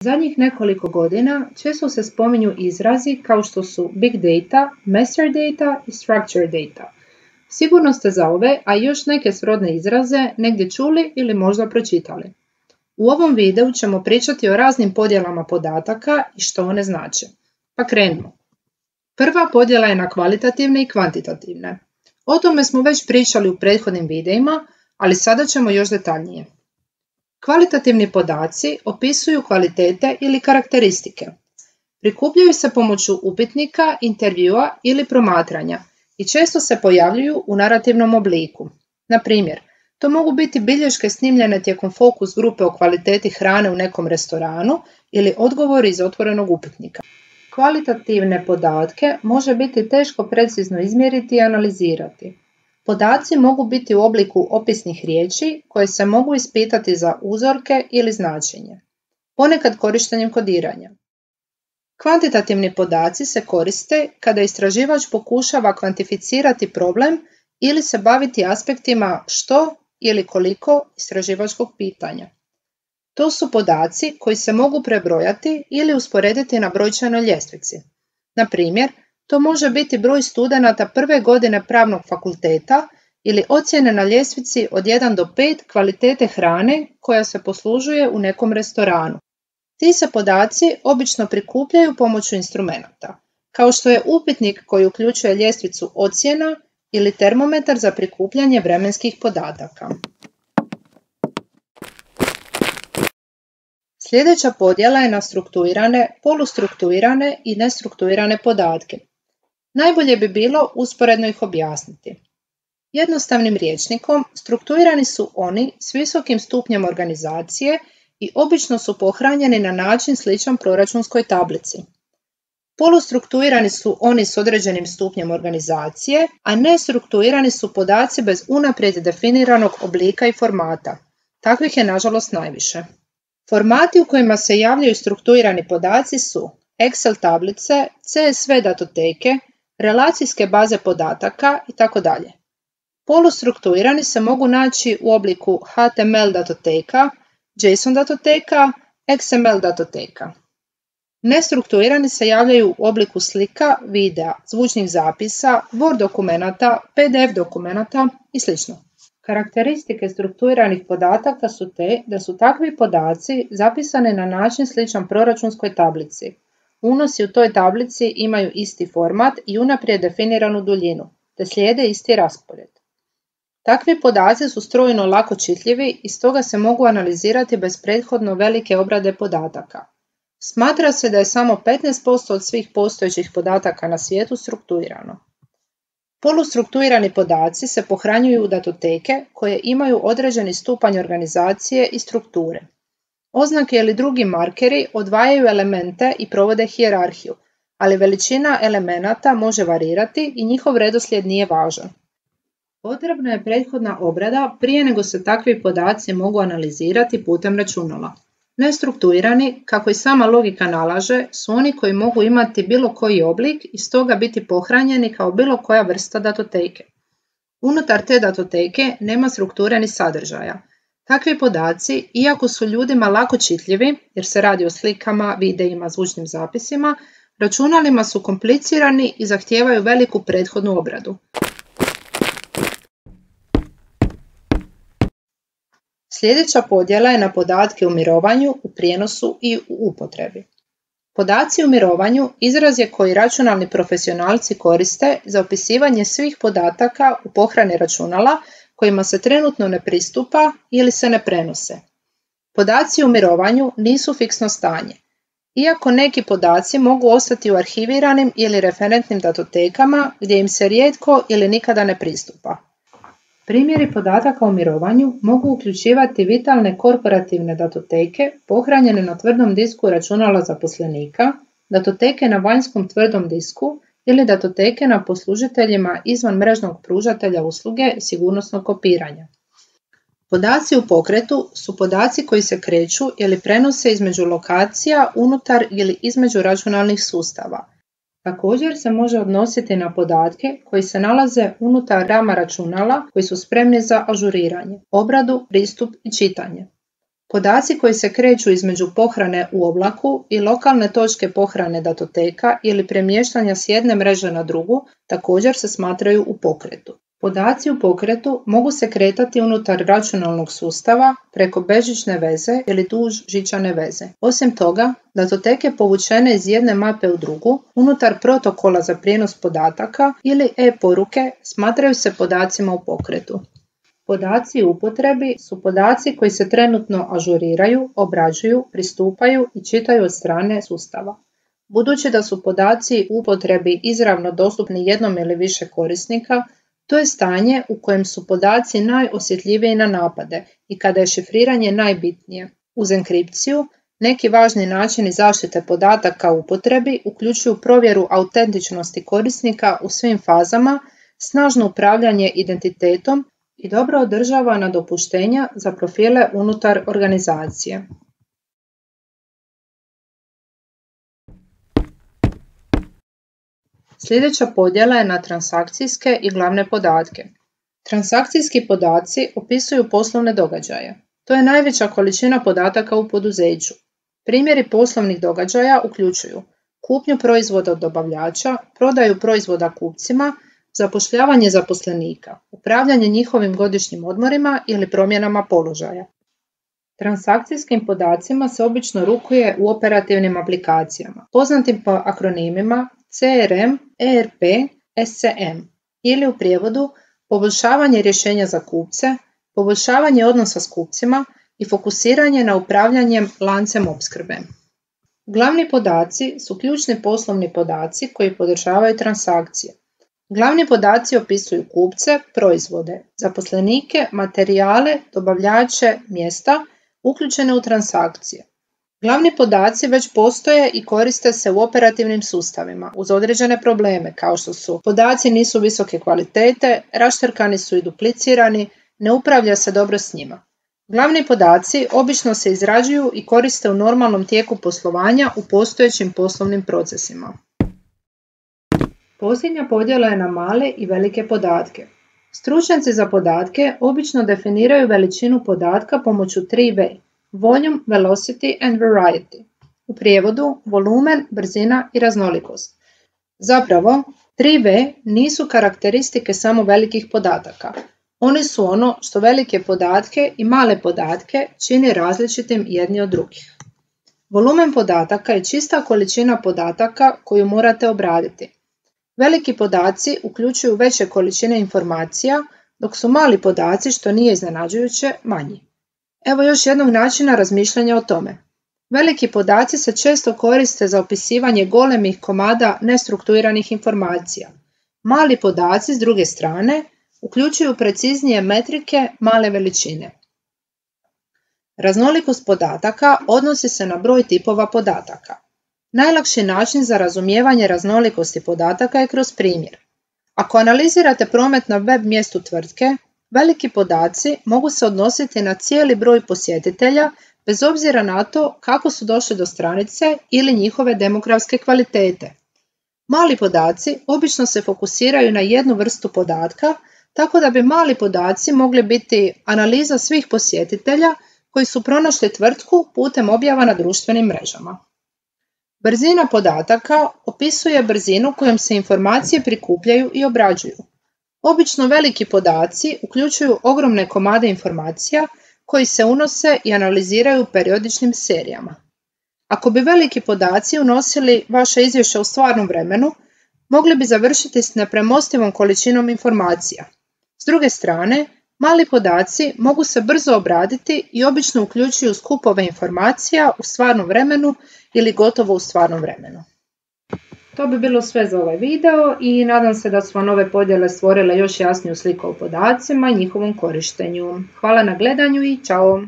Zadnjih nekoliko godina često se spominju izrazi kao što su big data, master data i structured data. Sigurno ste za ove, a i još neke srodne izraze negdje čuli ili možda pročitali. U ovom videu ćemo pričati o raznim podjelama podataka i što one znače. Pa krenimo. Prva podjela je na kvalitativne i kvantitativne. O tome smo već pričali u prethodnim videima, ali sada ćemo još detaljnije. Kvalitativni podaci opisuju kvalitete ili karakteristike. Prikupljaju se pomoću upitnika, intervjua ili promatranja i često se pojavljuju u narativnom obliku. Na primjer, to mogu biti bilješke snimljene tijekom fokus grupe o kvaliteti hrane u nekom restoranu ili odgovori iz otvorenog upitnika. Kvalitativne podatke može biti teško precizno izmjeriti i analizirati. Podaci mogu biti u obliku opisnih riječi koje se mogu ispitati za uzorke ili značenje, ponekad korištenjem kodiranja. Kvantitativni podaci se koriste kada istraživač pokušava kvantificirati problem ili se baviti aspektima što ili koliko istraživačkog pitanja. To su podaci koji se mogu prebrojati ili usporediti na brojčanoj ljestvici. Na primjer, to može biti broj studenata prve godine pravnog fakulteta ili ocjene na ljestvici od 1 do 5 kvalitete hrane koja se poslužuje u nekom restoranu. Ti se podaci obično prikupljaju pomoću instrumenata, kao što je upitnik koji uključuje ljestvicu ocjena ili termometar za prikupljanje vremenskih podataka. Sljedeća podjela je na strukturirane, polustrukturirane i nestrukturirane podatke. Najbolje bi bilo usporedno ih objasniti. Jednostavnim rječnikom, strukturirani su oni s visokim stupnjem organizacije i obično su pohranjeni na način sličan proračunskoj tablici. Polustrukturirani su oni s određenim stupnjem organizacije, a nestrukturirani su podaci bez unaprijed definiranog oblika i formata. Takvih je nažalost najviše. Formati u kojima se javljaju strukturirani podaci su Excel tablice, CSV datoteke, relacijske baze podataka itd. Polustrukturirani se mogu naći u obliku HTML datoteka, JSON datoteka, XML datoteka. Nestrukturirani se javljaju u obliku slika, videa, zvučnih zapisa, Word dokumenata, PDF dokumenata i sl. Karakteristike strukturiranih podataka su te da su takvi podaci zapisani na način sličan proračunskoj tablici. Unosi u toj tablici imaju isti format i unaprijed definiranu duljinu, te slijede isti raspored. Takvi podaci su strojno lako čitljivi i stoga se mogu analizirati bez prethodno velike obrade podataka. Smatra se da je samo 15% od svih postojećih podataka na svijetu strukturirano. Polustrukturirani podaci se pohranjuju u datoteke koje imaju određeni stupanj organizacije i strukture. Oznake ili drugi markeri odvajaju elemente i provode hijerarhiju, ali veličina elemenata može varirati i njihov redoslijed nije važan. Potrebna je prethodna obrada prije nego se takvi podaci mogu analizirati putem računala. Nestrukturirani, kako i sama logika nalaže, su oni koji mogu imati bilo koji oblik i stoga biti pohranjeni kao bilo koja vrsta datoteke. Unutar te datoteke nema strukture ni sadržaja. Takvi podaci, iako su ljudima lako čitljivi, jer se radi o slikama, videima, zvučnim zapisima, računalima su komplicirani i zahtijevaju veliku prethodnu obradu. Sljedeća podjela je na podatke u mirovanju, u prijenosu i u upotrebi. Podaci u mirovanju izraz je koji računalni profesionalci koriste za opisivanje svih podataka u pohrani računala kojima se trenutno ne pristupa ili se ne prenose. Podaci u mirovanju nisu fiksno stanje. Iako neki podaci mogu ostati u arhiviranim ili referentnim datotekama gdje im se rijetko ili nikada ne pristupa. Primjeri podataka o mirovanju mogu uključivati vitalne korporativne datoteke pohranjene na tvrdom disku računala zaposlenika, datoteke na vanjskom tvrdom disku ili datoteke na poslužiteljima izvan mrežnog pružatelja usluge sigurnosnog kopiranja. Podaci u pokretu su podaci koji se kreću ili prenose između lokacija, unutar ili između računalnih sustava. Također se može odnositi na podatke koji se nalaze unutar rama računala koji su spremni za ažuriranje, obradu, pristup i čitanje. Podaci koji se kreću između pohrane u oblaku i lokalne točke pohrane datoteka ili premještanja s jedne mreže na drugu također se smatraju u pokretu. Podaci u pokretu mogu se kretati unutar računalnog sustava preko bežične veze ili duž žičane veze. Osim toga, datoteke povučene iz jedne mape u drugu unutar protokola za prijenos podataka ili e-poruke smatraju se podacima u pokretu. Podaci u upotrebi su podaci koji se trenutno ažuriraju, obrađuju, pristupaju i čitaju od strane sustava. Budući da su podaci u upotrebi izravno dostupni jednom ili više korisnika, to je stanje u kojem su podaci najosjetljiviji na napade i kada je šifriranje najbitnije. Uz enkripciju, neki važni načini zaštite podataka u upotrebi uključuju provjeru autentičnosti korisnika u svim fazama, snažno upravljanje identitetom i dobro održavana dopuštenja za profile unutar organizacije. Sljedeća podjela je na transakcijske i glavne podatke. Transakcijski podaci opisuju poslovne događaje. To je najveća količina podataka u poduzeću. Primjeri poslovnih događaja uključuju kupnju proizvoda od dobavljača, prodaju proizvoda kupcima, zapošljavanje zaposlenika, upravljanje njihovim godišnjim odmorima ili promjenama položaja. Transakcijskim podacima se obično rukuje u operativnim aplikacijama, poznatim po akronimima CRM, ERP, SCM ili u prijevodu poboljšavanje rješenja za kupce, poboljšavanje odnosa s kupcima i fokusiranje na upravljanjem lancem opskrbe. Glavni podaci su ključni poslovni podaci koji podržavaju transakcije. Glavni podaci opisuju kupce, proizvode, zaposlenike, materijale, dobavljače, mjesta uključene u transakcije. Glavni podaci već postoje i koriste se u operativnim sustavima uz određene probleme kao što su podaci nisu visoke kvalitete, raštrkani su i duplicirani, ne upravlja se dobro s njima. Glavni podaci obično se izrađuju i koriste u normalnom tijeku poslovanja u postojećim poslovnim procesima. Posljednja podjela je na male i velike podatke. Stručnjaci za podatke obično definiraju veličinu podatka pomoću 3V. Volume, velocity and variety. U prijevodu volumen, brzina i raznolikost. Zapravo, 3V nisu karakteristike samo velikih podataka. Oni su ono što velike podatke i male podatke čini različitim jedni od drugih. Volumen podataka je čista količina podataka koju morate obraditi. Veliki podaci uključuju veće količine informacija, dok su mali podaci, što nije iznenađujuće, manji. Evo još jednog načina razmišljanja o tome. Veliki podaci se često koriste za opisivanje golemih komada nestrukturiranih informacija. Mali podaci, s druge strane, uključuju preciznije metrike male veličine. Raznolikost podataka odnosi se na broj tipova podataka. Najlakši način za razumijevanje raznolikosti podataka je kroz primjer. Ako analizirate promet na web mjestu tvrtke, veliki podaci mogu se odnositi na cijeli broj posjetitelja bez obzira na to kako su došli do stranice ili njihove demografske kvalitete. Mali podaci obično se fokusiraju na jednu vrstu podatka, tako da bi mali podaci mogli biti analiza svih posjetitelja koji su pronašli tvrtku putem objava na društvenim mrežama. Brzina podataka opisuje brzinu kojom se informacije prikupljaju i obrađuju. Obično veliki podaci uključuju ogromne komade informacija koji se unose i analiziraju periodičnim serijama. Ako bi veliki podaci unosili vaše izvješće u stvarnom vremenu, mogli bi završiti s nepremostivom količinom informacija. S druge strane, mali podaci mogu se brzo obraditi i obično uključuju skupove informacija u stvarnom vremenu ili gotovo u stvarnom vremenu. To bi bilo sve za ovaj video i nadam se da su vam ove podjele stvorile još jasniju sliku o podacima i njihovom korištenju. Hvala na gledanju i čao!